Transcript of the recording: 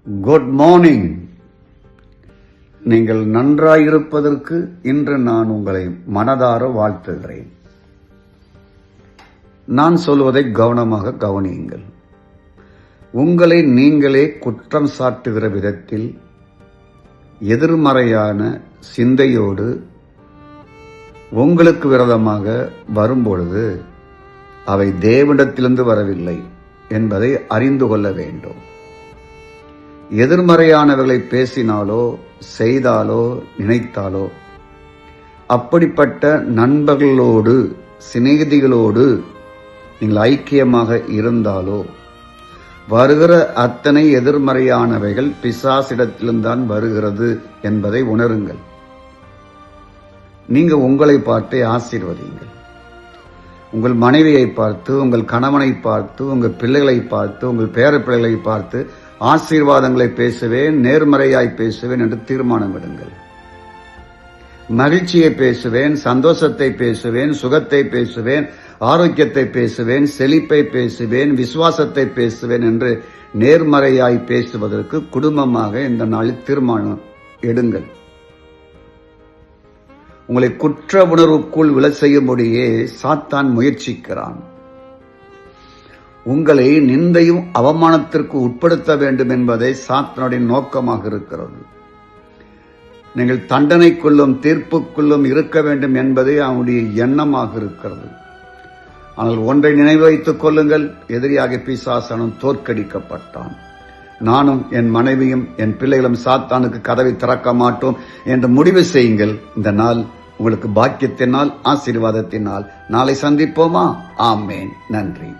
Good morning. நீங்கள் நன்றாயிருப்பதற்கு இன்று நான் உங்களை மனதார வாழ்த்துகிறேன். நான் சொல்வதை கவனமாக கவனியுங்கள். உங்களை நீங்களே குற்றம் சாட்டுகிற விதத்தில் எதிர்மறையான சிந்தையோடு உங்களுக்கு விரோதமாக வரும்பொழுது அவை தேவனிடத்திலிருந்து வரவில்லை என்பதை அறிந்து கொள்ள வேண்டும். எதிர்மறையானவர்களை பேசினாலோ செய்தாலோ நினைத்தாலோ அப்படிப்பட்ட நண்பர்களோடு சிநேகிதிகளோடு நீங்கள் ஐக்கியமாக இருந்தாலோ வருகிற அத்தனை எதிர்மறையானவைகள் பிசாசிடத்திலிருந்தான் வருகிறது என்பதை உணருங்கள். நீங்க உங்களை பார்த்து ஆசீர்வதியுங்கள். உங்கள் மனைவியை பார்த்து, உங்கள் கணவனை பார்த்து, உங்கள் பிள்ளைகளை பார்த்து, உங்கள் பேர பிள்ளைகளை பார்த்து ஆசீர்வாதங்களை பேசுவேன், நேர்மறையாய் பேசுவேன் என்று தீர்மானம் எடுங்கள். மகிழ்ச்சியை பேசுவேன், சந்தோஷத்தை பேசுவேன், சுகத்தை பேசுவேன், ஆரோக்கியத்தை பேசுவேன், செழிப்பை பேசுவேன், விசுவாசத்தை பேசுவேன் என்று நேர்மறையாய் பேசுவதற்கு குடும்பமாக இந்த நாளில் தீர்மானம் எடுங்கள். உங்களை குற்ற உணர்வுக்குள் விழ செய்யும்படியே சாத்தான் முயற்சிக்கிறான். உங்களை நிந்தையும் அவமானத்திற்கு உட்படுத்த வேண்டும் என்பதை சாத்தானுடைய நோக்கமாக இருக்கிறது. நீங்கள் தண்டனைக்குள்ளும் தீர்ப்புக்குள்ளும் இருக்க வேண்டும் என்பதே அவனுடைய எண்ணமாக இருக்கிறது. ஆனால் ஒன்றை நினைவு வைத்துக் கொள்ளுங்கள், எதிரியாக பிசாசானும் தோற்கடிக்கப்பட்டான். நானும் என் மனைவியும் என் பிள்ளைகளும் சாத்தானுக்கு கதவை திறக்க மாட்டோம் என்று முடிவு செய்யுங்கள். இந்த நாள் உங்களுக்கு பாக்கியத்தினால் ஆசீர்வாதத்தினால். நாளை சந்திப்போமா? ஆமேன். நன்றி.